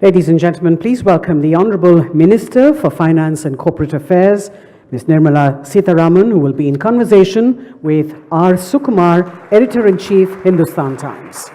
Ladies and gentlemen, please welcome the Honourable Minister for Finance and Corporate Affairs, Ms. Nirmala Sitharaman, who will be in conversation with R. Sukumar, Editor-in-Chief, Hindustan Times.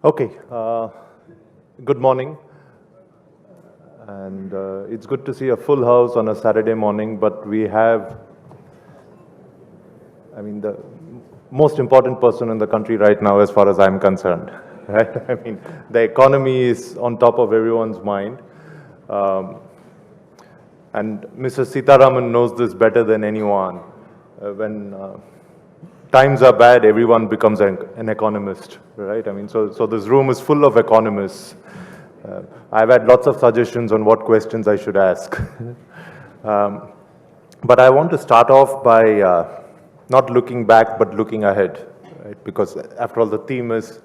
Okay, good morning, and it's good to see a full house on a Saturday morning, but we have, the most important person in the country right now as far as I'm concerned, right? The economy is on top of everyone's mind, and Mr. Sitharaman knows this better than anyone. When times are bad, everyone becomes an economist, right? So this room is full of economists. I've had lots of suggestions on what questions I should ask. But I want to start off by not looking back, but looking ahead, right? Because after all, the theme is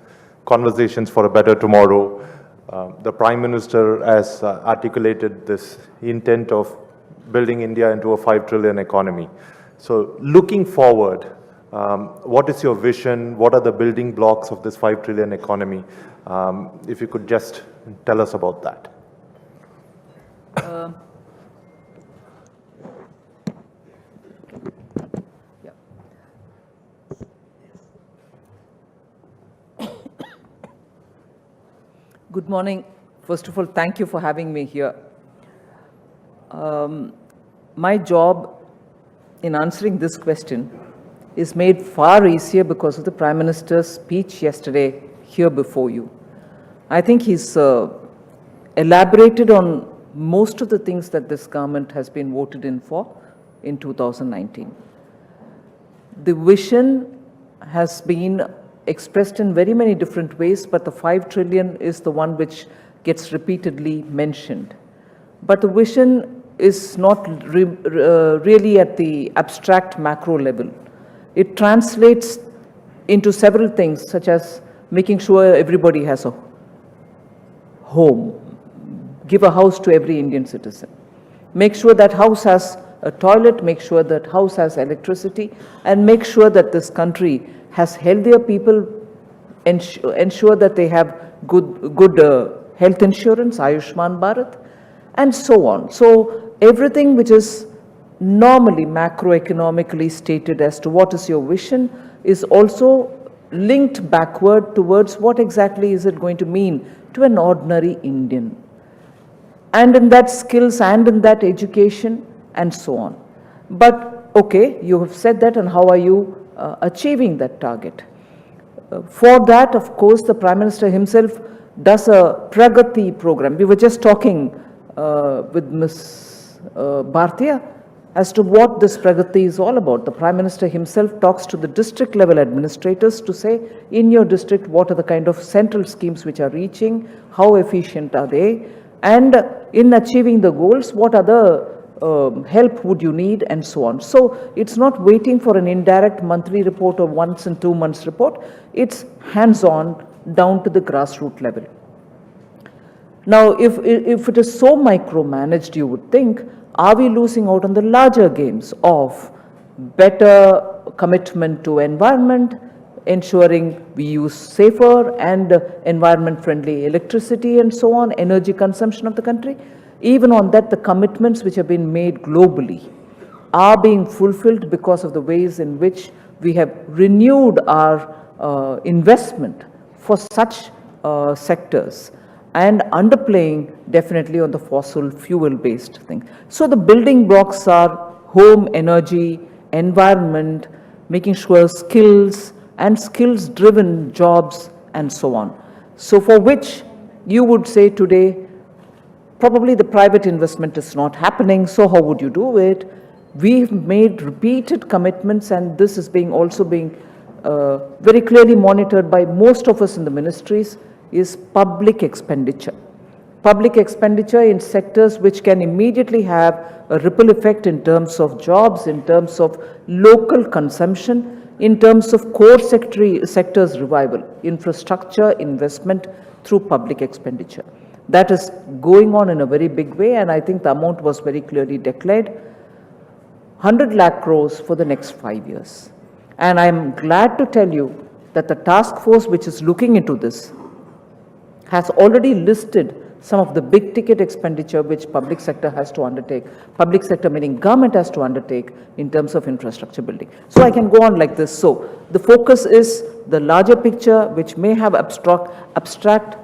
conversations for a better tomorrow. The Prime Minister has articulated this intent of building India into a 5 trillion economy. So looking forward, what is your vision? What are the building blocks of this 5 trillion economy? If you could just tell us about that. Good morning. First of all, thank you for having me here. My job in answering this question is made far easier because of the Prime Minister's speech yesterday here before you. I think he's elaborated on most of the things that this government has been voted in for in 2019. The vision has been expressed in very many different ways, but the 5 trillion is the one which gets repeatedly mentioned. But the vision is not really at the abstract macro level. It translates into several things, such as making sure everybody has a home, give a house to every Indian citizen, make sure that house has a toilet, make sure that house has electricity, and make sure that this country has healthier people, ensure that they have good health insurance, Ayushman Bharat, and so on. So everything which is normally macroeconomically stated as to what is your vision is also linked backward towards what exactly is it going to mean to an ordinary Indian, and in that skills and in that education and so on. But okay, you have said that, and how are you achieving that target? For that, of course, the Prime Minister himself does a Pragati program. We were just talking with Ms. Bhartiya as to what this Pragati is all about. The Prime Minister himself talks to the district level administrators to say, in your district, what are the kind of central schemes which are reaching, how efficient are they, and in achieving the goals, what other help would you need, and so on. So it's not waiting for an indirect monthly report or once in 2 months report. It's hands-on down to the grassroots level. Now, if it is so micromanaged, you would think, are we losing out on the larger games of better commitment to environment, ensuring we use safer and environment-friendly electricity and so on, energy consumption of the country? Even on that, the commitments which have been made globally are being fulfilled because of the ways in which we have renewed our investment for such sectors, and underplaying definitely on the fossil fuel-based thing. So the building blocks are home, energy, environment, making sure skills and skills-driven jobs and so on. So for which you would say today, probably the private investment is not happening, so how would you do it? We've made repeated commitments, and this is also being very clearly monitored by most of us in the ministries, is public expenditure. public expenditure in sectors which can immediately have a ripple effect in terms of jobs, in terms of local consumption, in terms of core sectors revival, infrastructure investment through public expenditure. That is going on in a very big way, and I think the amount was very clearly declared, 100 lakh crores for the next 5 years. And I'm glad to tell you that the task force which is looking into this has already listed some of the big ticket expenditure which public sector has to undertake, public sector meaning government has to undertake in terms of infrastructure building. So I can go on like this. So the focus is the larger picture which may have abstract,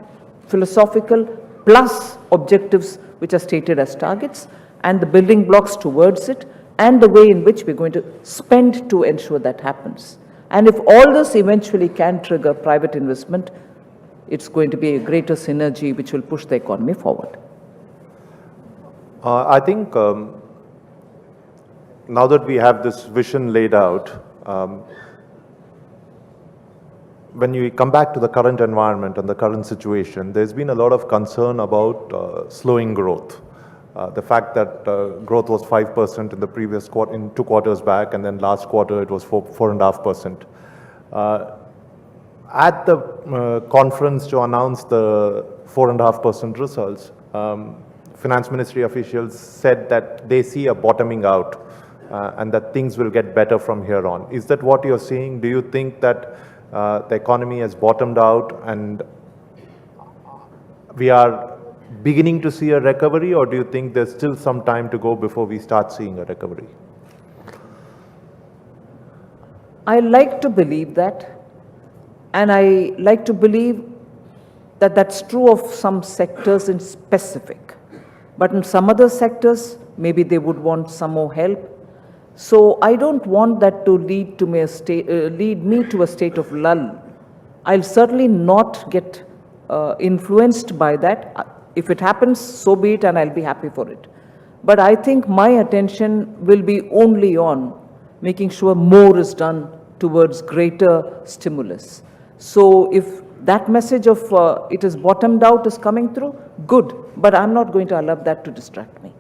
philosophical, plus objectives which are stated as targets, and the building blocks towards it, and the way in which we're going to spend to ensure that happens. And if all this eventually can trigger private investment, it's going to be a greater synergy which will push the economy forward. I think now that we have this vision laid out, when you come back to the current environment and the current situation, there's been a lot of concern about slowing growth. The fact that growth was 5% in the previous quarter, in 2 quarters back, and then last quarter it was 4.5%. At the conference to announce the 4.5% results, Finance Ministry officials said that they see a bottoming out and that things will get better from here on. Is that what you're seeing? Do you think that the economy has bottomed out and we are beginning to see a recovery, or do you think there's still some time to go before we start seeing a recovery? I like to believe that, and I like to believe that that's true of some sectors in specific. But in some other sectors, maybe they would want some more help. So I don't want that to lead to me lead me to a state of lull. I'll certainly not get influenced by that. If it happens, so be it, and I'll be happy for it. But I think my attention will be only on making sure more is done towards greater stimulus. So if that message of it is bottomed out is coming through, good. But I'm not going to allow that to distract me.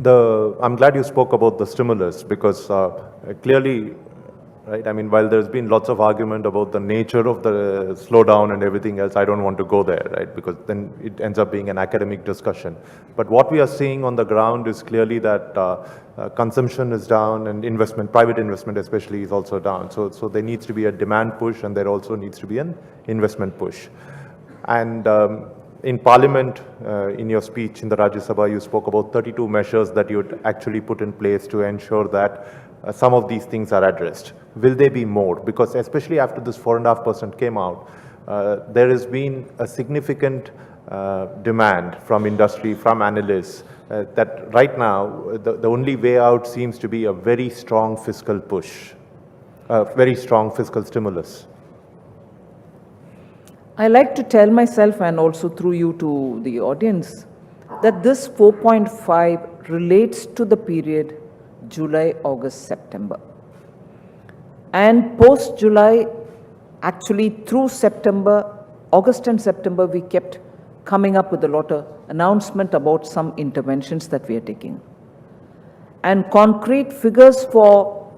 I'm glad you spoke about the stimulus, because clearly, right, I mean, while there's been lots of argument about the nature of the slowdown and everything else, I don't want to go there, right, because then it ends up being an academic discussion. But what we are seeing on the ground is clearly that consumption is down, and investment, private investment especially, is also down. So there needs to be a demand push, and there also needs to be an investment push. And in Parliament, in your speech in the Rajya Sabha, you spoke about 32 measures that you would actually put in place to ensure that some of these things are addressed. Will there be more? Because especially after this 4.5% came out, there has been a significant demand from industry, from analysts, that right now the only way out seems to be a very strong fiscal push, a very strong fiscal stimulus. I like to tell myself, and also through you to the audience, that this 4.5 relates to the period July, August, September. And post-July, actually through September, August and September, we kept coming up with a lot of announcement about some interventions that we are taking. And concrete figures for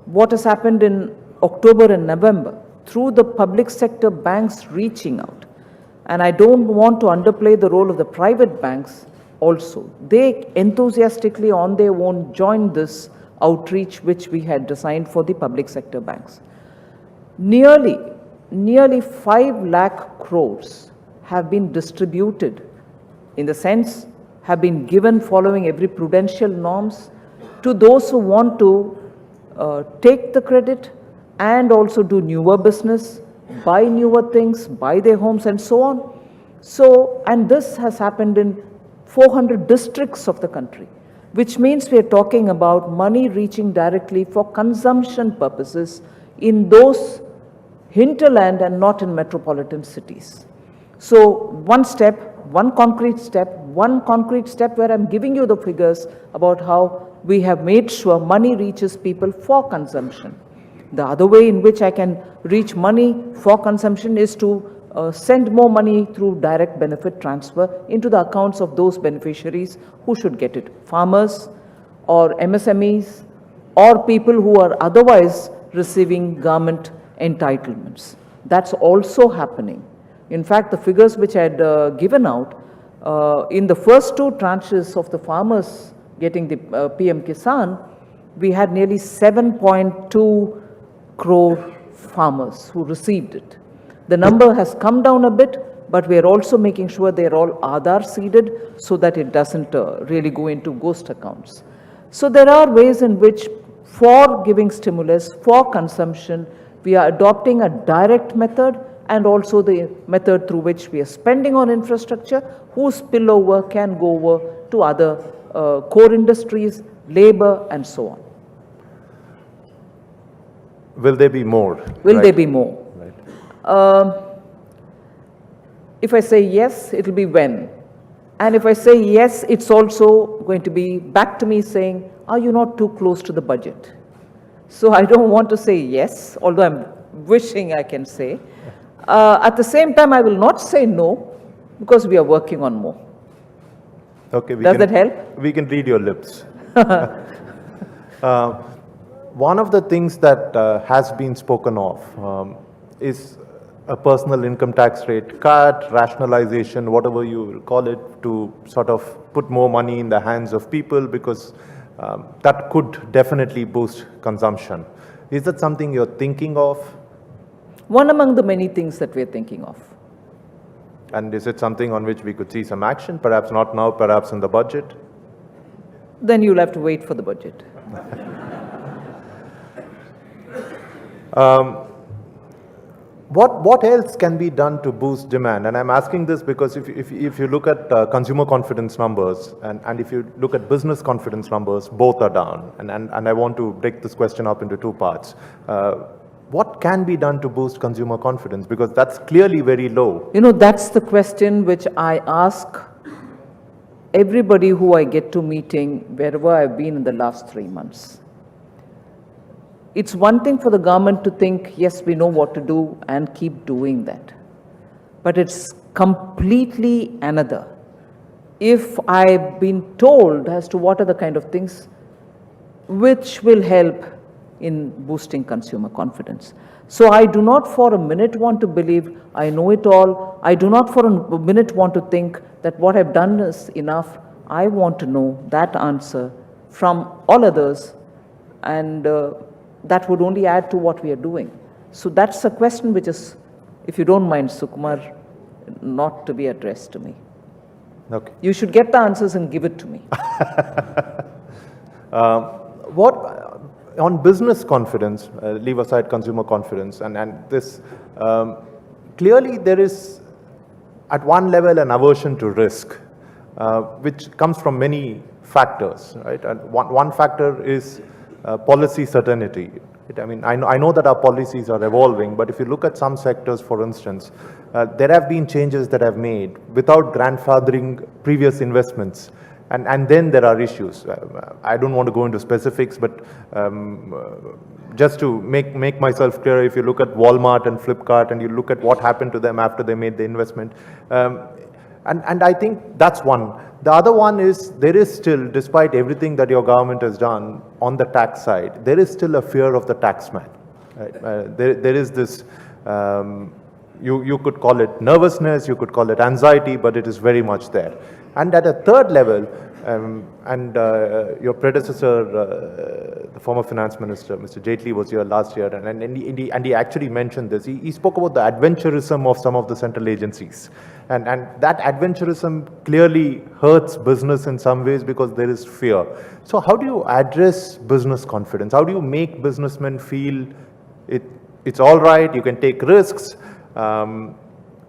what has happened in October and November through the public sector banks reaching out. And I don't want to underplay the role of the private banks also. They enthusiastically on their own joined this outreach which we had designed for the public sector banks. Nearly 5 lakh crores have been distributed, in the sense have been given following every prudential norms to those who want to take the credit and also do newer business, buy newer things, buy their homes and so on. So, and this has happened in 400 districts of the country, which means we are talking about money reaching directly for consumption purposes in those hinterland and not in metropolitan cities. So one concrete step where I'm giving you the figures about how we have made sure money reaches people for consumption. The other way in which I can reach money for consumption is to send more money through direct benefit transfer into the accounts of those beneficiaries who should get it, farmers or MSMEs or people who are otherwise receiving government entitlements. That's also happening. In fact, the figures which I had given out, in the first two tranches of the farmers getting the PM Kisan, we had nearly 7.2 crore farmers who received it. The number has come down a bit, but we are also making sure they are all Aadhaar seeded so that it doesn't really go into ghost accounts. So there are ways in which, for giving stimulus, for consumption, we are adopting a direct method and also the method through which we are spending on infrastructure, whose spillover can go over to other core industries, labor, and so on. Will there be more? Will there be more? If I say yes, it will be when. And if I say yes, it's also going to be back to me saying, are you not too close to the budget? So I don't want to say yes, although I'm wishing I can say. At the same time, I will not say no, because we are working on more. Okay, Does that help? We can read your lips. One of the things that has been spoken of is a personal income tax rate cut, rationalization, whatever you will call it, to sort of put more money in the hands of people, because that could definitely boost consumption. Is that something you're thinking of? One among the many things that we're thinking of. And is it something on which we could see some action, perhaps not now, perhaps in the budget? Then you'll have to wait for the budget. What else can be done to boost demand? And I'm asking this because if you look at consumer confidence numbers and if you look at business confidence numbers, both are down. And I want to break this question up into two parts. What can be done to boost consumer confidence? Because that's clearly very low. You know, that's the question which I ask everybody who I get to meeting wherever I've been in the last 3 months. It's one thing for the government to think, yes, we know what to do and keep doing that. But it's completely another. If I've been told as to what are the kind of things which will help in boosting consumer confidence. So I do not for a minute want to believe I know it all. I do not for a minute want to think that what I've done is enough. I want to know that answer from all others, and that would only add to what we are doing. So that's a question which is, if you don't mind, Sukumar, not to be addressed to me. Okay. You should get the answers and give it to me. On business confidence, leave aside consumer confidence, and this, clearly there is at one level an aversion to risk, which comes from many factors, right? And one factor is policy certainty. I mean, I know that our policies are evolving, but if you look at some sectors, for instance, there have been changes that have made without grandfathering previous investments. And then there are issues. I don't want to go into specifics, but just to make myself clear, if you look at Walmart and Flipkart and you look at what happened to them after they made the investment, and I think that's one. The other one is there is still, despite everything that your government has done on the tax side, there is still a fear of the taxman. Right? There is this, you could call it nervousness, you could call it anxiety, but it is very much there. And at a third level, your predecessor, the former finance minister, Mr. Jaitley, was here last year, and he actually mentioned this. He spoke about the adventurism of some of the central agencies. And that adventurism clearly hurts business in some ways because there is fear. So how do you address business confidence? How do you make businessmen feel it's all right, you can take risks?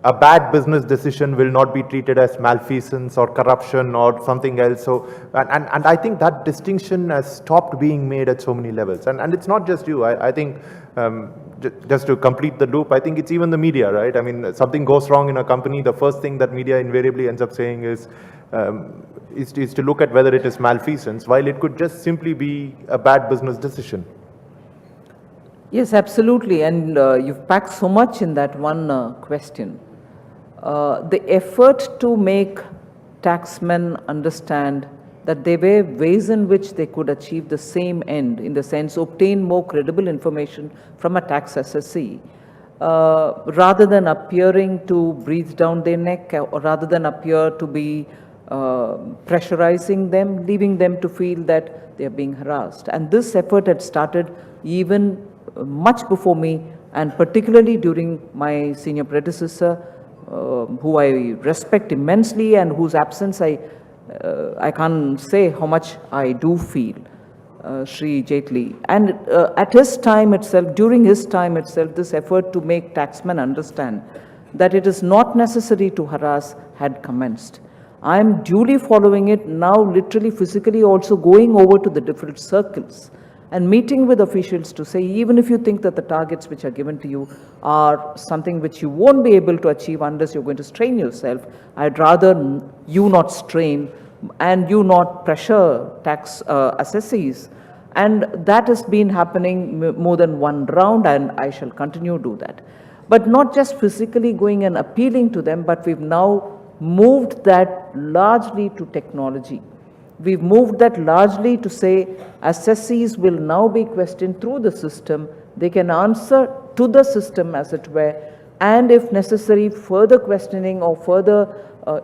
A bad business decision will not be treated as malfeasance or corruption or something else. So, and I think that distinction has stopped being made at so many levels. And it's not just you. I think, just to complete the loop, I think it's even the media, right? I mean, something goes wrong in a company, the first thing that media invariably ends up saying is to look at whether it is malfeasance, while it could just simply be a bad business decision. Yes, absolutely. And you've packed so much in that one question. the effort to make taxmen understand that there were ways in which they could achieve the same end, in the sense obtain more credible information from a tax assessee, rather than appearing to breathe down their neck, or rather than appear to be pressurizing them, leaving them to feel that they are being harassed. And this effort had started even much before me, and particularly during my senior predecessor, who I respect immensely and whose absence I can't say how much I do feel, Shri Jaitley. And at his time itself, during his time itself, this effort to make taxmen understand that it is not necessary to harass had commenced. I am duly following it now, literally, physically also going over to the different circles and meeting with officials to say, even if you think that the targets which are given to you are something which you won't be able to achieve unless you're going to strain yourself, I'd rather you not strain and you not pressure tax assessees. And that has been happening more than one round, and I shall continue to do that. But not just physically going and appealing to them, but we've now moved that largely to technology. We've moved that largely to say assessees will now be questioned through the system. They can answer to the system, as it were, and if necessary, further questioning or further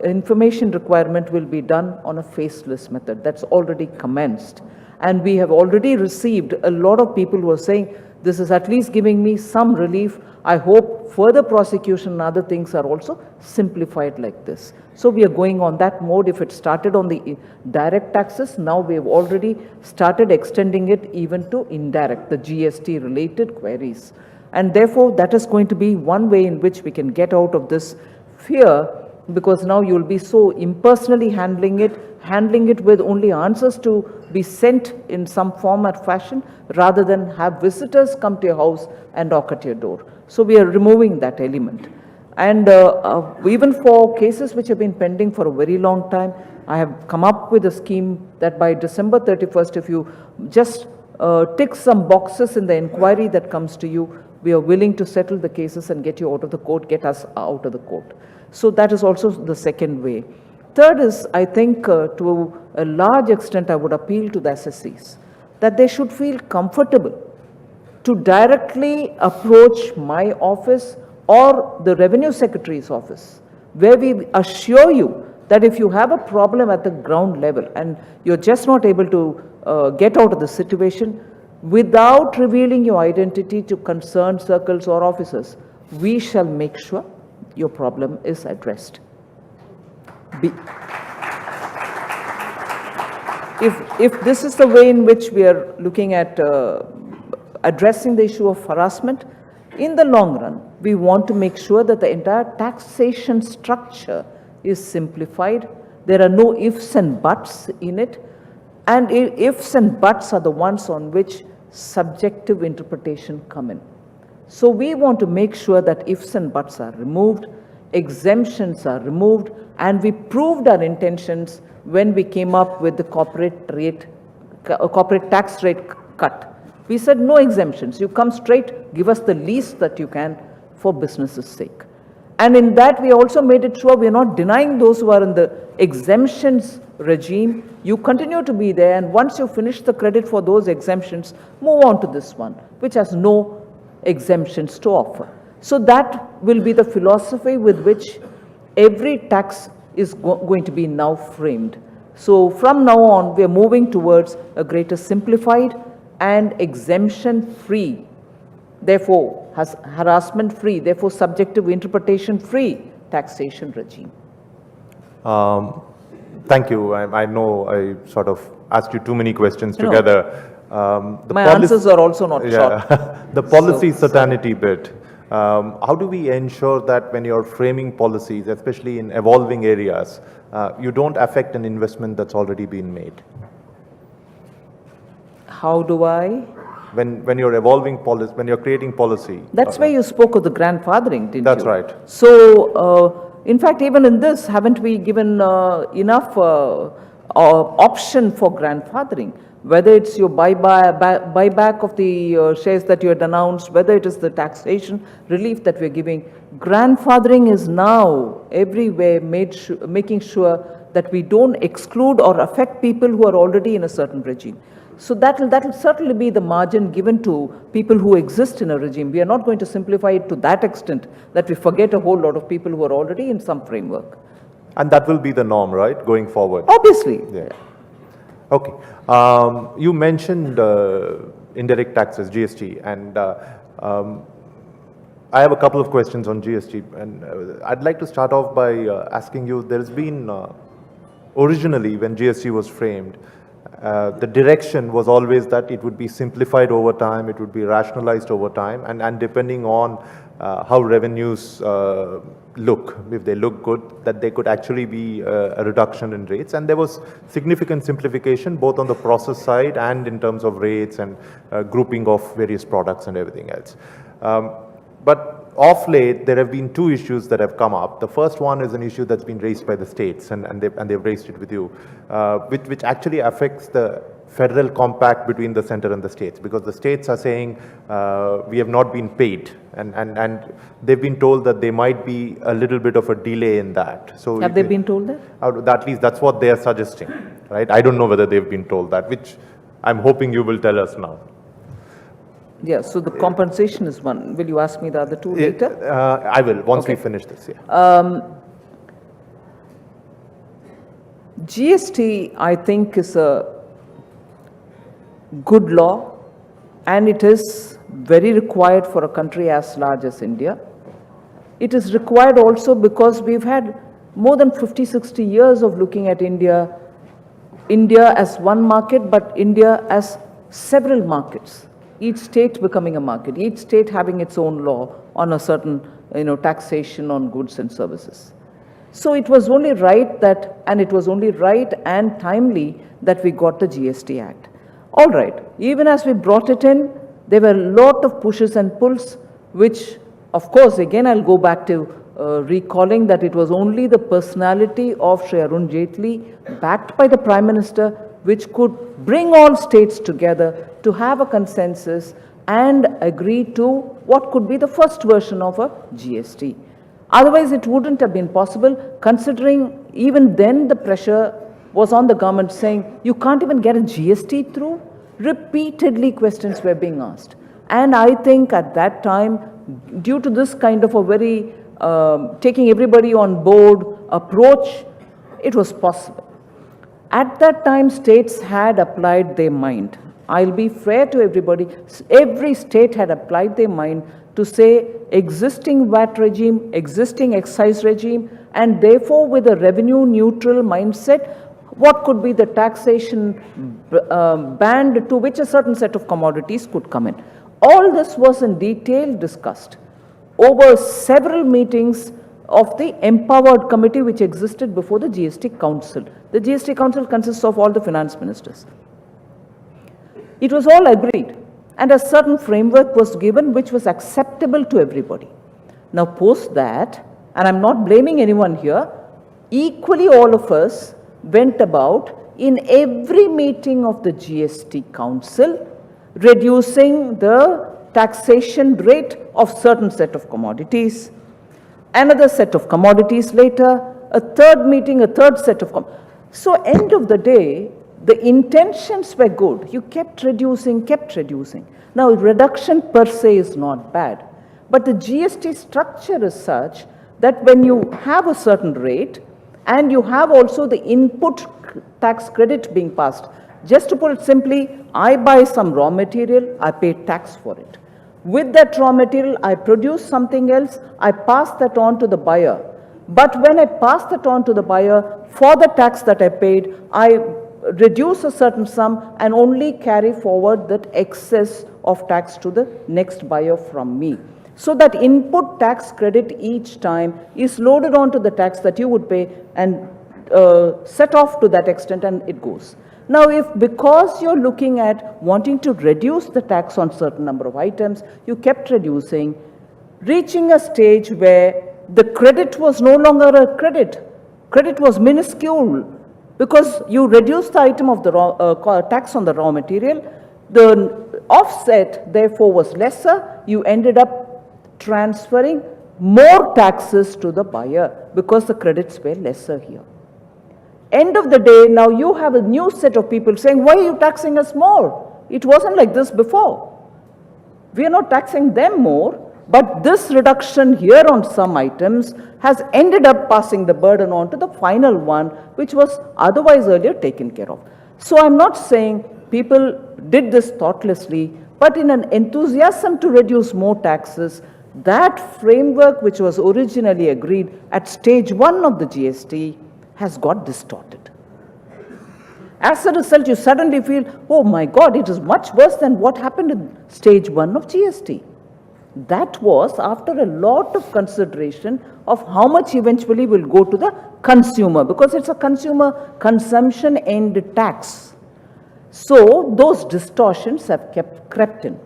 information requirement will be done on a faceless method. That's already commenced. And we have already received a lot of people who are saying, this is at least giving me some relief. I hope further prosecution and other things are also simplified like this. So we are going on that mode. If it started on the direct taxes, now we have already started extending it even to indirect, the GST related queries. And therefore, that is going to be one way in which we can get out of this fear, because now you'll be so impersonally handling it with only answers to be sent in some form or fashion, rather than have visitors come to your house and knock at your door. So we are removing that element. And even for cases which have been pending for a very long time, I have come up with a scheme that by December 31st, if you just tick some boxes in the inquiry that comes to you, we are willing to settle the cases and get you out of the court, get us out of the court. So that is also the second way. Third is, I think, to a large extent, I would appeal to the assessees that they should feel comfortable to directly approach my office or the Revenue Secretary's office, where we assure you that if you have a problem at the ground level and you're just not able to get out of the situation, without revealing your identity to concerned circles or officers, we shall make sure your problem is addressed. If this is the way in which we are looking at addressing the issue of harassment, in the long run, we want to make sure that the entire taxation structure is simplified. There are no ifs and buts in it, and ifs and buts are the ones on which subjective interpretation come in. So we want to make sure that ifs and buts are removed, exemptions are removed, and we proved our intentions when we came up with the corporate tax rate cut. We said no exemptions, you come straight, give us the least that you can for business's sake. And in that we also made it sure we are not denying those who are in the exemptions regime. You continue to be there, and once you finish the credit for those exemptions, move on to this one, which has no exemptions to offer. So that will be the philosophy with which every tax is going to be now framed. So from now on, we are moving towards a greater simplified and exemption-free, therefore harassment-free, therefore subjective interpretation-free taxation regime. Thank you. I know I sort of asked you too many questions together. My answers are also not short. The policy certainty bit. How do we ensure that when you're framing policies, especially in evolving areas, you don't affect an investment that's already been made? How do I? When you're evolving policy, when you're creating policy. That's where you spoke of the grandfathering, didn't you? That's right. So, in fact, even in this, haven't we given enough option for grandfathering? whether it's your buyback of the shares that you had announced, whether it is the taxation relief that we're giving, grandfathering is now everywhere making sure that we don't exclude or affect people who are already in a certain regime. So that'll certainly be the margin given to people who exist in a regime. We are not going to simplify it to that extent that we forget a whole lot of people who are already in some framework. And that will be the norm, right, going forward? Obviously. Yeah. Okay. You mentioned indirect taxes, GST, and I have a couple of questions on GST, and I'd like to start off by asking you, there's been, originally when GST was framed, the direction was always that it would be simplified over time, it would be rationalized over time, and depending on how revenues look, if they look good, that there could actually be a reduction in rates. And there was significant simplification both on the process side and in terms of rates and grouping of various products and everything else. But of late, there have been two issues that have come up. The first one is an issue that's been raised by the states, and they've raised it with you, which actually affects the federal compact between the center and the states, because the states are saying we have not been paid, and they've been told that there might be a little bit of a delay in that. So have they been told that? At least that's what they are suggesting, right? I don't know whether they've been told that, which I'm hoping you will tell us now. Yeah, so the compensation is one. Will you ask me the other two later? I will, once Okay. we finish this, yeah. GST, I think, is a good law, and it is very required for a country as large as India. It is required also because we've had more than 50, 60 years of looking at India as one market, but India as several markets. Each state becoming a market, each state having its own law on a certain, taxation on goods and services. So it was only right and timely that we got the GST Act. All right, even as we brought it in, there were a lot of pushes and pulls, which, of course, again, I'll go back to recalling that it was only the personality of Shri Arun Jaitley, backed by the Prime Minister, which could bring all states together to have a consensus and agree to what could be the first version of a GST. Otherwise, it wouldn't have been possible, considering even then the pressure was on the government saying, you can't even get a GST through. Repeatedly questions were being asked. And I think at that time, due to this kind of a very taking everybody on board approach, it was possible. At that time, states had applied their mind. I'll be fair to everybody. Every state had applied their mind to say existing VAT regime, existing excise regime, and therefore with a revenue neutral mindset, what could be the taxation band to which a certain set of commodities could come in. All this was in detail discussed over several meetings of the empowered committee which existed before the GST Council. The GST Council consists of all the finance ministers. It was all agreed, and a certain framework was given which was acceptable to everybody. Now post that, and I'm not blaming anyone here, equally all of us went about in every meeting of the GST Council reducing the taxation rate of certain set of commodities, another set of commodities later, a third meeting, a third set of So end of the day, the intentions were good. You kept reducing. Now, reduction per se is not bad, but the GST structure is such that when you have a certain rate and you have also the input tax credit being passed, just to put it simply, I buy some raw material, I pay tax for it. With that raw material, I produce something else, I pass that on to the buyer. But when I pass that on to the buyer, for the tax that I paid, I reduce a certain sum and only carry forward that excess of tax to the next buyer from me. So that input tax credit each time is loaded onto the tax that you would pay and set off to that extent, and it goes. Now, if because you're looking at wanting to reduce the tax on certain number of items, you kept reducing, reaching a stage where the credit was no longer a credit. Credit was minuscule. Because you reduce the item of the tax on the raw material, the offset therefore was lesser, you ended up transferring more taxes to the buyer because the credits were lesser here. End of the day, now you have a new set of people saying, why are you taxing us more? It wasn't like this before. We are not taxing them more, but this reduction here on some items has ended up passing the burden on to the final one, which was otherwise earlier taken care of. So I'm not saying people did this thoughtlessly, but in an enthusiasm to reduce more taxes, that framework which was originally agreed at stage 1 of the GST has got distorted. As a result, you suddenly feel, oh my God, it is much worse than what happened in stage 1 of GST. That was after a lot of consideration of how much eventually will go to the consumer, because it's a consumer consumption end tax. So those distortions have crept in.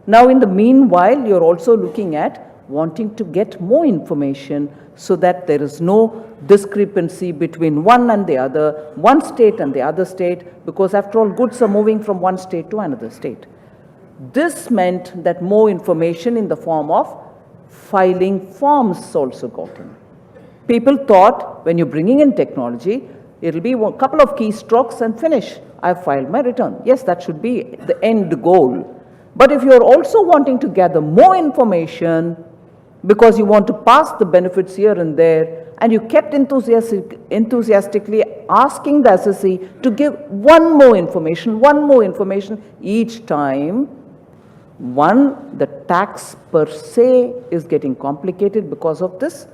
Now in the meanwhile, you're also looking at wanting to get more information so that there is no discrepancy between one and the other, one state and the other state, because after all, goods are moving from one state to another state. This meant that more information in the form of filing forms also got in. People thought when you're bringing in technology, it'll be a couple of keystrokes and finish. I've filed my return. Yes, that should be the end goal. But if you're also wanting to gather more information because you want to pass the benefits here and there, and you kept enthusiastically asking the assessee to give one more information each time, one, the tax per se is getting complicated because of this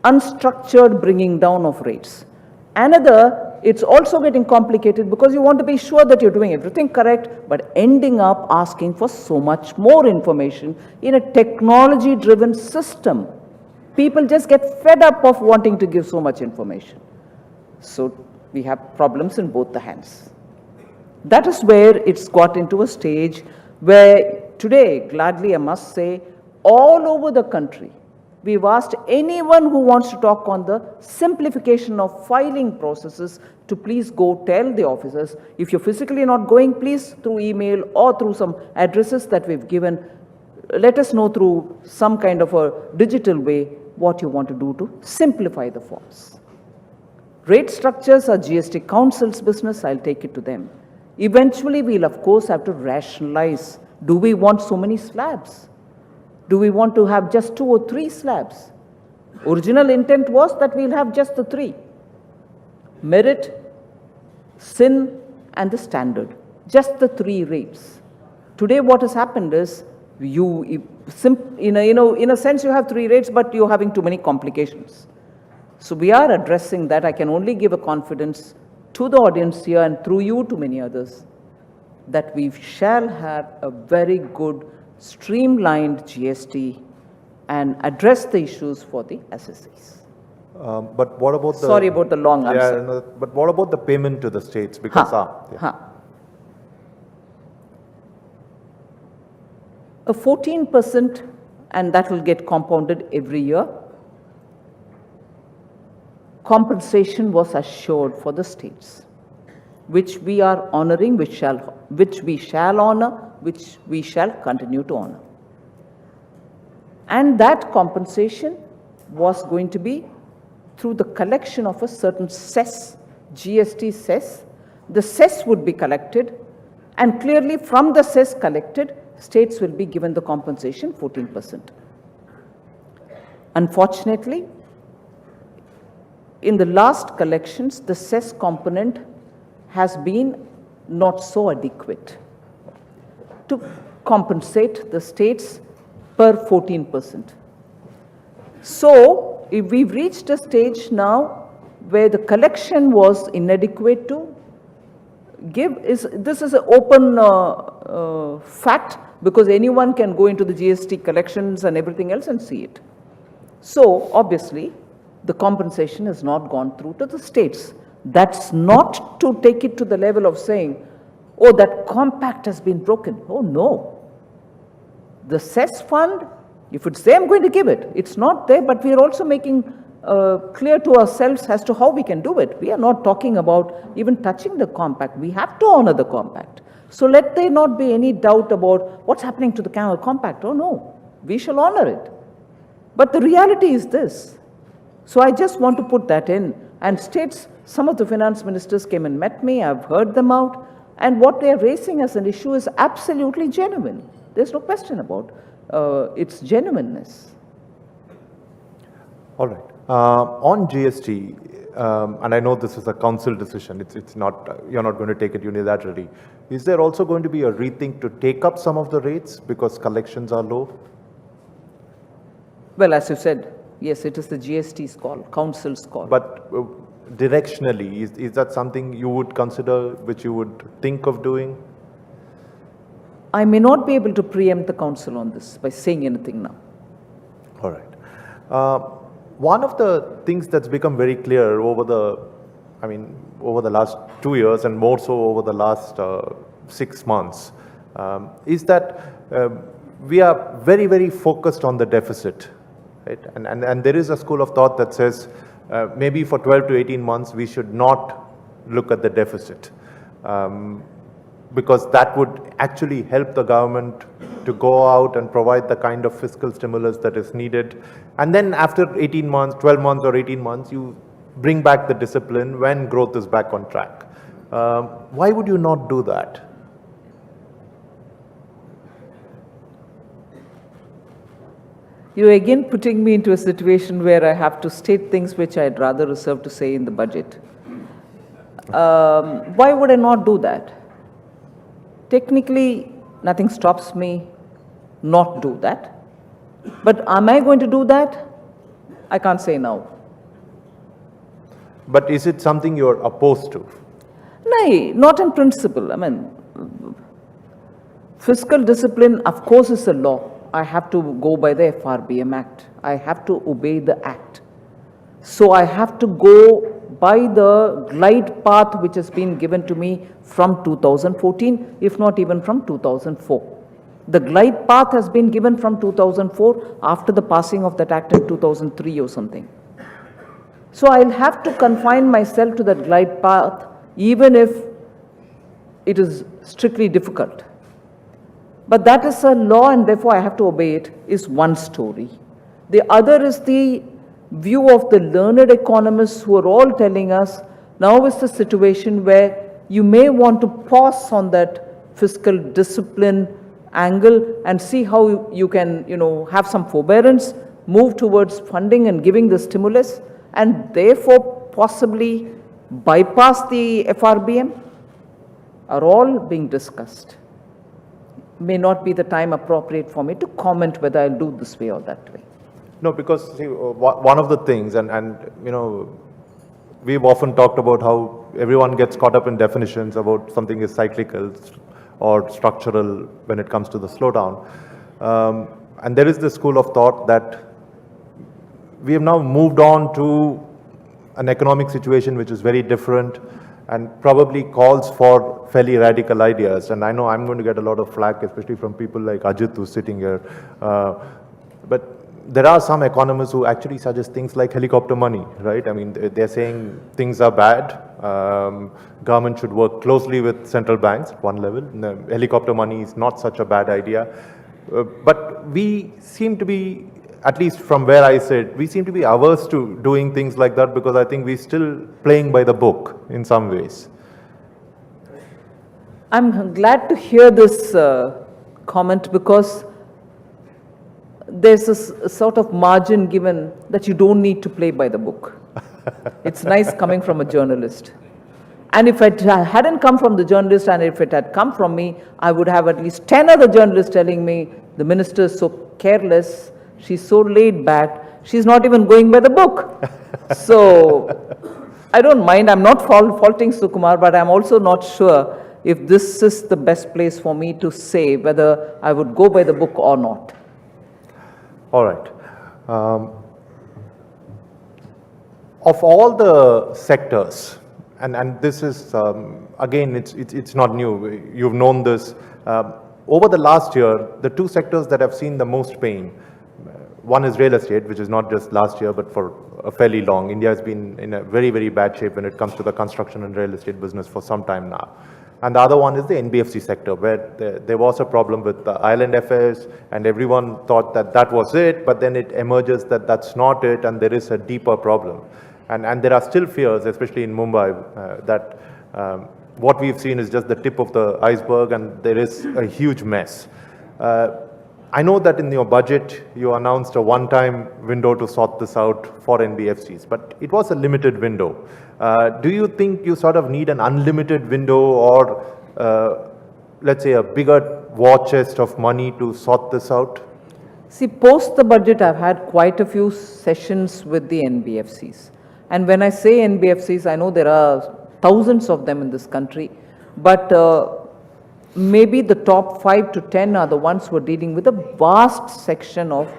unstructured bringing down of rates. Another, it's also getting complicated because you want to be sure that you're doing everything correct, but ending up asking for so much more information in a technology-driven system. People just get fed up of wanting to give so much information. So we have problems in both the hands. That is where it's got into a stage where today, gladly I must say, all over the country, we've asked anyone who wants to talk on the simplification of filing processes to please go tell the officers. If you're physically not going, please through email or through some addresses that we've given, let us know through some kind of a digital way what you want to do to simplify the forms. Rate structures are GST Council's business, I'll take it to them. Eventually, we'll of course have to rationalize. Do we want so many slabs? Do we want to have just 2 or 3 slabs? Original intent was that we'll have just the 3. Merit, sin, and the standard. Just the 3 rates. Today what has happened is, in a sense you have 3 rates, but you're having too many complications. So we are addressing that. I can only give a confidence to the audience here and through you to many others that we shall have a very good streamlined GST and address the issues for the assessees. But what about the... Sorry about the long answer. Yeah, no, but what about the payment to the states? Because a 14%, and that will get compounded every year, compensation was assured for the states, which we are honoring, which we shall honor, which we shall continue to honor. And that compensation was going to be through the collection of a certain cess, GST cess. The cess would be collected, and clearly from the cess collected, states will be given the compensation 14%. Unfortunately, in the last collections, the cess component has been not so adequate to compensate the states per 14%. So, if we've reached a stage now where the collection was inadequate to give, this is an open fact, because anyone can go into the GST collections and everything else and see it. So, obviously, the compensation has not gone through to the states. That's not to take it to the level of saying, oh, that compact has been broken. Oh, no. The cess fund, if it's there, I'm going to give it. It's not there, but we are also making clear to ourselves as to how we can do it. We are not talking about even touching the compact. We have to honor the compact. So let there not be any doubt about what's happening to the compact. Oh no, we shall honor it. But the reality is this. So I just want to put that in, and states, some of the finance ministers came and met me, I've heard them out, and what they're raising as an issue is absolutely genuine. There's no question about its genuineness. All right. On GST, and I know this is a council decision, it's not, you're not going to take it unilaterally. Is there also going to be a rethink to take up some of the rates because collections are low? Well, as you said, yes, it is the GST's call, council's call. But directionally, is that something you would consider, which you would think of doing? I may not be able to preempt the council on this by saying anything now. All right. One of the things that's become very clear over the last 2 years and more so over the last 6 months is that we are very, very focused on the deficit, right? And there is a school of thought that says maybe for 12 to 18 months we should not look at the deficit because that would actually help the government to go out and provide the kind of fiscal stimulus that is needed. And then after 18 months, 12 months or 18 months, you bring back the discipline when growth is back on track. Why would you not do that? You're again putting me into a situation where I have to state things which I'd rather reserve to say in the budget. Why would I not do that? Technically, nothing stops me not do that. But am I going to do that? I can't say now. But is it something you're opposed to? No, not in principle. I mean, fiscal discipline, of course, is a law. I have to go by the FRBM Act. I have to obey the Act. So I have to go by the glide path which has been given to me from 2014, if not even from 2004. The glide path has been given from 2004 after the passing of that Act in 2003 or something. So I'll have to confine myself to that glide path even if it is strictly difficult. But that is a law and therefore I have to obey it, is one story. The other is the view of the learned economists who are all telling us now is the situation where you may want to pause on that fiscal discipline angle and see how you can, have some forbearance, move towards funding and giving the stimulus, and therefore possibly bypass the FRBM, are all being discussed. May not be the time appropriate for me to comment whether I'll do this way or that way. No, because see, one of the things, and we've often talked about how everyone gets caught up in definitions about something is cyclical or structural when it comes to the slowdown. And there is this school of thought that we have now moved on to an economic situation which is very different and probably calls for fairly radical ideas. And I know I'm going to get a lot of flack, especially from people like Ajit who's sitting here. But there are some economists who actually suggest things like helicopter money, right? I mean, they're saying things are bad. Government should work closely with central banks at one level. Helicopter money is not such a bad idea. But we seem to be, at least from where I sit, we seem to be averse to doing things like that because I think we're still playing by the book in some ways. I'm glad to hear this comment because there's a sort of margin given that you don't need to play by the book. It's nice coming from a journalist. And if it hadn't come from the journalist and if it had come from me, I would have at least 10 other journalists telling me the minister is so careless, she's so laid back, she's not even going by the book. So I don't mind, I'm not faulting Sukumar, but I'm also not sure if this is the best place for me to say whether I would go by the book or not. All right. Of all the sectors, and this is, again, it's not new, you've known this. Over the last year, the two sectors that have seen the most pain, one is real estate, which is not just last year, but for a fairly long. India has been in a very, very bad shape when it comes to the construction and real estate business for some time now. And the other one is the NBFC sector, where there was a problem with the island affairs, and everyone thought that that was it, but then it emerges that that's not it, and there is a deeper problem. And there are still fears, especially in Mumbai, that what we've seen is just the tip of the iceberg, and there is a huge mess. I know that in your budget, you announced a one-time window to sort this out for NBFCs, but it was a limited window. Do you think you sort of need an unlimited window, or let's say a bigger war chest of money to sort this out? See, post the budget, I've had quite a few sessions with the NBFCs. And when I say NBFCs, I know there are thousands of them in this country, but maybe the top 5 to 10 are the ones who are dealing with a vast section of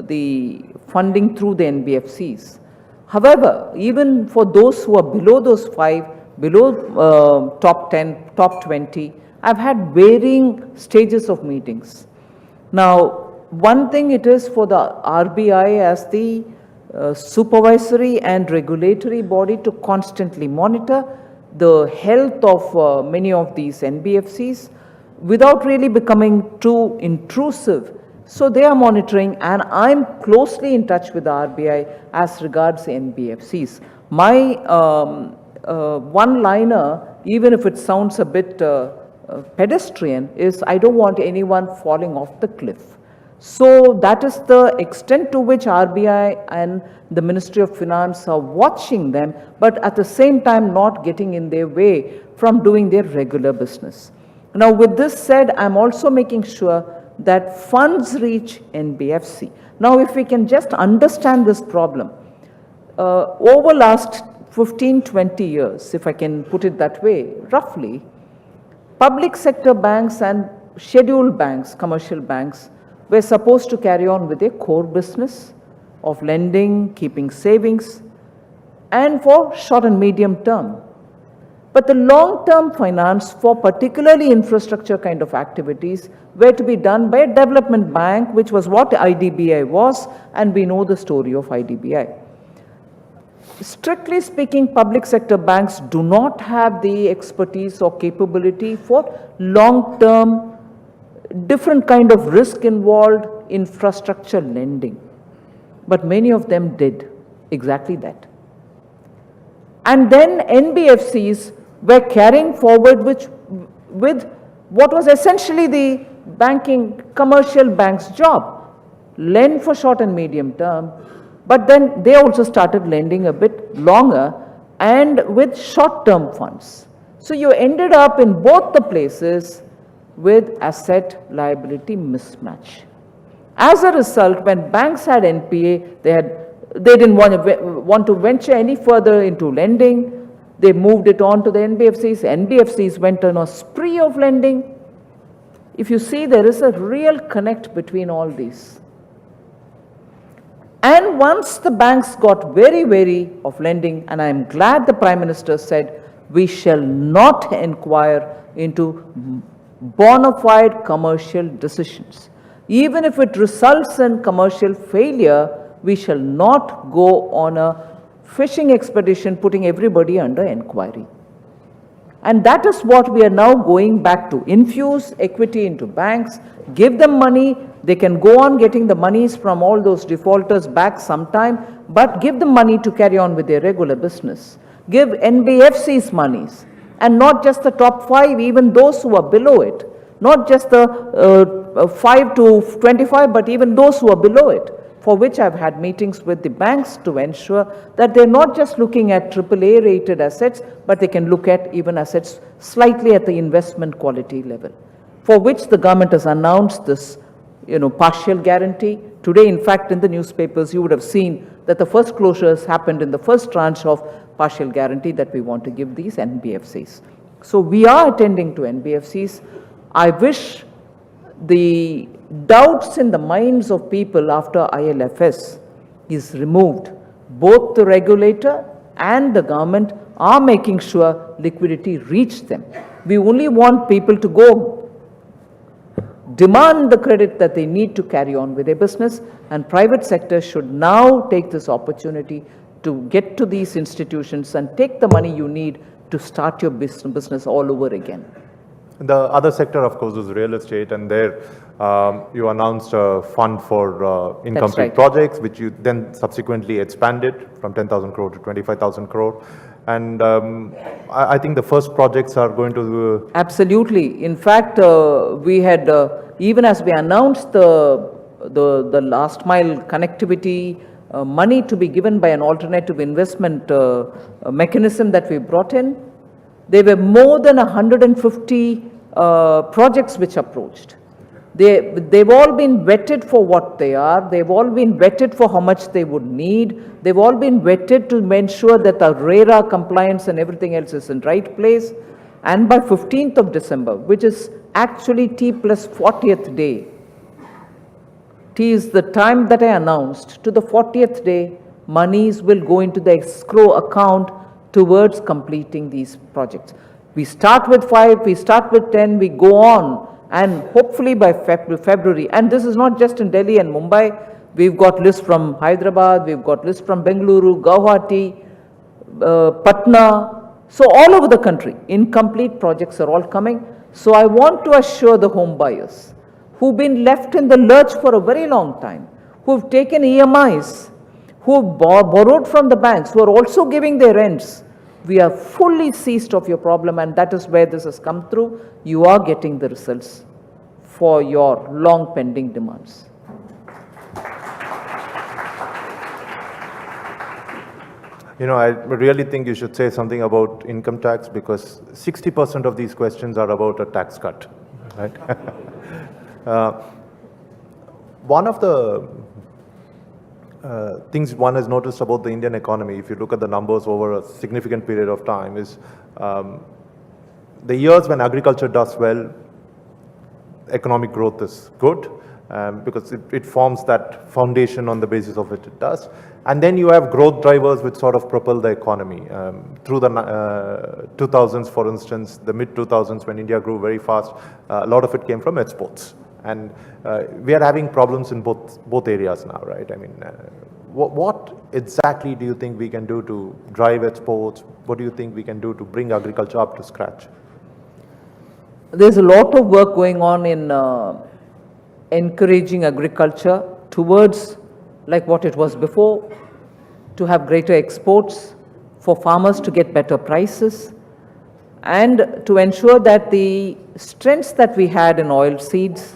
the funding through the NBFCs. However, even for those who are below those 5, below top 10, top 20, I've had varying stages of meetings. Now, one thing it is for the RBI as the supervisory and regulatory body to constantly monitor the health of many of these NBFCs without really becoming too intrusive. So they are monitoring, and I'm closely in touch with the RBI as regards NBFCs. My one-liner, even if it sounds a bit pedestrian, is I don't want anyone falling off the cliff. So that is the extent to which RBI and the Ministry of Finance are watching them, but at the same time not getting in their way from doing their regular business. Now, with this said, I'm also making sure that funds reach NBFC. Now, if we can just understand this problem, over last 15, 20 years, if I can put it that way, roughly, public sector banks and scheduled banks, commercial banks, were supposed to carry on with their core business of lending, keeping savings, and for short and medium term. But the long-term finance for particularly infrastructure kind of activities were to be done by a development bank, which was what IDBI was, and we know the story of IDBI. Strictly speaking, public sector banks do not have the expertise or capability for long-term, different kind of risk involved infrastructure lending. But many of them did exactly that. And then NBFCs were carrying forward with what was essentially the banking, commercial bank's job, lend for short and medium term, but then they also started lending a bit longer and with short-term funds. So you ended up in both the places with asset liability mismatch. As a result, when banks had NPA, they didn't want to venture any further into lending. They moved it on to the NBFCs. NBFCs went on a spree of lending. If you see, there is a real connect between all these. And once the banks got very wary of lending, and I am glad the Prime Minister said, we shall not inquire into bona fide commercial decisions. Even if it results in commercial failure, we shall not go on a fishing expedition putting everybody under inquiry. And that is what we are now going back to. Infuse equity into banks, give them money. They can go on getting the monies from all those defaulters back sometime, but give them money to carry on with their regular business. Give NBFCs monies, and not just the top 5, even those who are below it. Not just the 5 to 25, but even those who are below it, for which I've had meetings with the banks to ensure that they're not just looking at AAA rated assets, but they can look at even assets slightly at the investment quality level, for which the government has announced this, partial guarantee. Today, in fact, in the newspapers, you would have seen that the first closures happened in the first tranche of partial guarantee that we want to give these NBFCs. So we are attending to NBFCs. I wish the doubts in the minds of people after ILFS is removed. Both the regulator and the government are making sure liquidity reach them. We only want people to go demand the credit that they need to carry on with their business, and private sector should now take this opportunity to get to these institutions and take the money you need to start your business all over again. The other sector, of course, is real estate, and there you announced a fund for incomplete projects, which you then subsequently expanded from 10,000 crore to 25,000 crore. And I think the first projects are going to... Absolutely. In fact, we had, even as we announced the last mile connectivity money to be given by an alternative investment mechanism that we brought in, there were more than 150 projects which approached. They've all been vetted for what they are. They've all been vetted for how much they would need. They've all been vetted to ensure that the RERA compliance and everything else is in right place. And by 15th of December, which is actually T plus 40th day, T is the time that I announced, to the 40th day, monies will go into the escrow account towards completing these projects. We start with 5, we start with 10, we go on, and hopefully by February, and this is not just in Delhi and Mumbai, we've got lists from Hyderabad, we've got lists from Bengaluru, Guwahati, Patna, so all over the country, incomplete projects are all coming. So I want to assure the home buyers who've been left in the lurch for a very long time, who've taken EMIs, who've borrowed from the banks, who are also giving their rents. We are fully seized of your problem, and that is where this has come through. You are getting the results for your long pending demands. You know, I really think you should say something about income tax, because 60% of these questions are about a tax cut, right? One of the things one has noticed about the Indian economy, if you look at the numbers over a significant period of time, is the years when agriculture does well, economic growth is good, because it forms that foundation on the basis of which it does. And then you have growth drivers which sort of propel the economy. Through the 2000s, for instance, the mid-2000s, when India grew very fast, a lot of it came from exports. And we are having problems in both areas now, right? I mean, what exactly do you think we can do to drive exports? What do you think we can do to bring agriculture up to scratch? There's a lot of work going on in encouraging agriculture towards like what it was before, to have greater exports, for farmers to get better prices, and to ensure that the strengths that we had in oil seeds,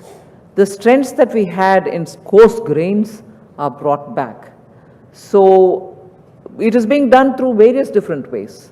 the strengths that we had in coarse grains are brought back. So it is being done through various different ways.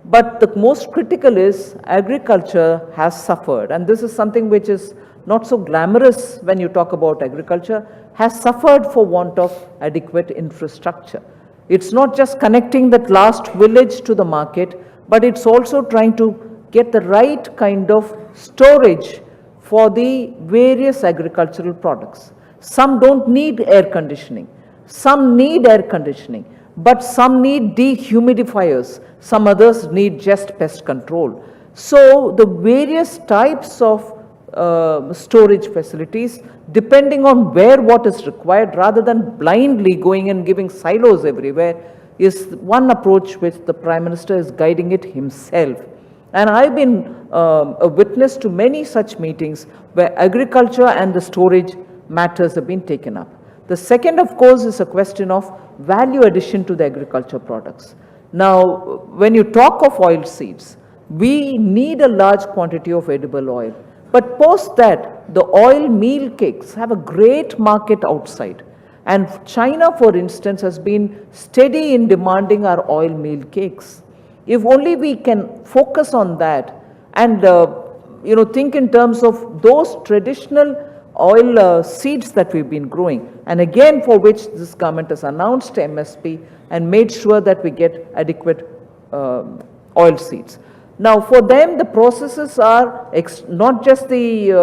But the most critical is agriculture has suffered, and this is something which is not so glamorous when you talk about agriculture, has suffered for want of adequate infrastructure. It's not just connecting that last village to the market, but it's also trying to get the right kind of storage for the various agricultural products. Some don't need air conditioning, some need air conditioning, but some need dehumidifiers, some others need just pest control. So the various types of storage facilities, depending on where what is required, rather than blindly going and giving silos everywhere, is one approach which the Prime Minister is guiding it himself. And I've been a witness to many such meetings where agriculture and the storage matters have been taken up. The second, of course, is a question of value addition to the agriculture products. Now, when you talk of oil seeds, we need a large quantity of edible oil. But post that, the oil meal cakes have a great market outside. And China, for instance, has been steady in demanding our oil meal cakes. If only we can focus on that and think in terms of those traditional oil seeds that we've been growing, and again for which this government has announced MSP and made sure that we get adequate oil seeds. Now for them, the processes are not just the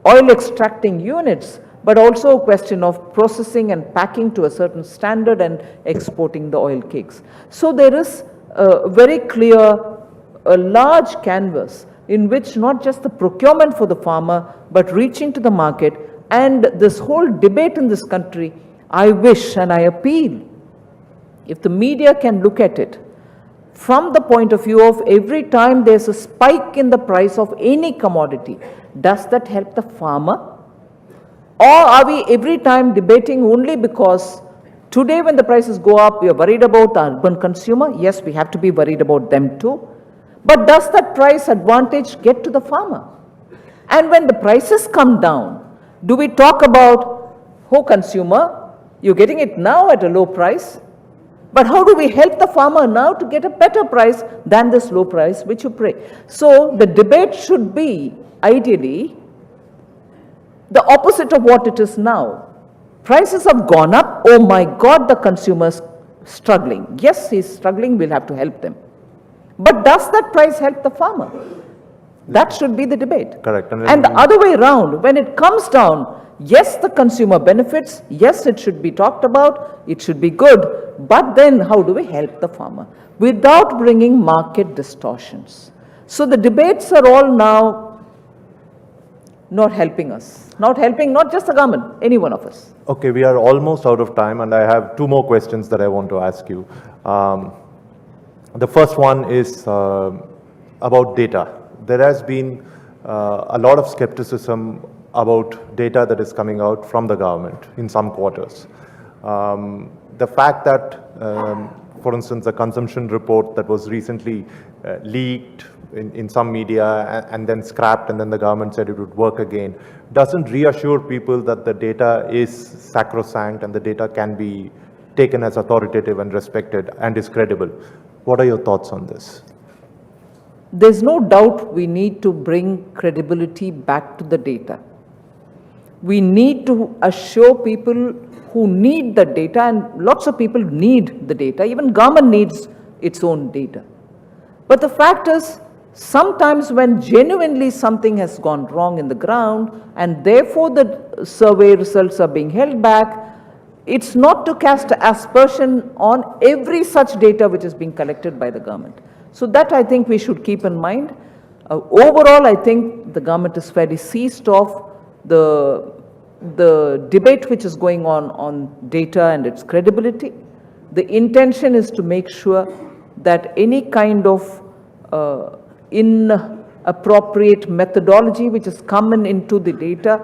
oil extracting units, but also a question of processing and packing to a certain standard and exporting the oil cakes. So there is a very clear, a large canvas in which not just the procurement for the farmer, but reaching to the market, and this whole debate in this country, I wish and I appeal, if the media can look at it from the point of view of every time there's a spike in the price of any commodity, does that help the farmer? Or are we every time debating only because today when the prices go up, we are worried about the urban consumer? Yes, we have to be worried about them too. But does that price advantage get to the farmer? And when the prices come down, do we talk about, oh consumer, you're getting it now at a low price, but how do we help the farmer now to get a better price than this low price which you pay? So the debate should be ideally the opposite of what it is now. Prices have gone up, oh my God, the consumer's struggling. Yes, he's struggling, we'll have to help them. But does that price help the farmer? That should be the debate. Correct. And the other way around, when it comes down, yes, the consumer benefits, yes, it should be talked about, it should be good, but then how do we help the farmer without bringing market distortions? So the debates are all now not helping us, not helping not just the government, any one of us. Okay, we are almost out of time, and I have two more questions that I want to ask you. The first one is about data. There has been a lot of skepticism about data that is coming out from the government in some quarters. The fact that, for instance, the consumption report that was recently leaked in some media and then scrapped, and then the government said it would work again, doesn't reassure people that the data is sacrosanct and the data can be taken as authoritative and respected and is credible. What are your thoughts on this? There's no doubt we need to bring credibility back to the data. We need to assure people who need the data, and lots of people need the data, even government needs its own data. But the fact is, sometimes when genuinely something has gone wrong in the ground and therefore the survey results are being held back, it's not to cast aspersion on every such data which is being collected by the government. So that I think we should keep in mind. Overall, I think the government is fairly seized of the debate which is going on data and its credibility. The intention is to make sure that any kind of inappropriate methodology which is common into the data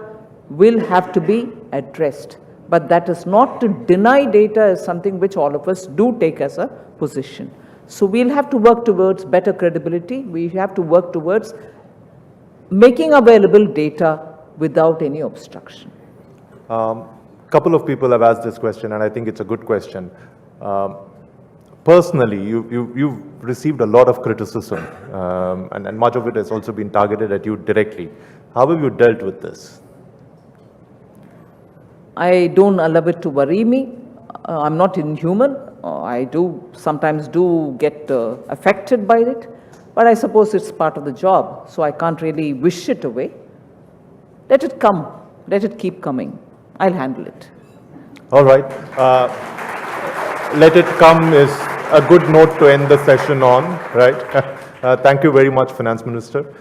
will have to be addressed. But that is not to deny data as something which all of us do take as a position. So we'll have to work towards better credibility. We have to work towards making available data without any obstruction. Couple of people have asked this question, and I think it's a good question. Personally, you've received a lot of criticism, and much of it has also been targeted at you directly. How have you dealt with this? I don't allow it to worry me. I'm not inhuman. I do sometimes get affected by it, but I suppose it's part of the job, so I can't really wish it away. Let it come. Let it keep coming. I'll handle it. All right. Let it come is a good note to end the session on, right? Thank you very much, Finance Minister.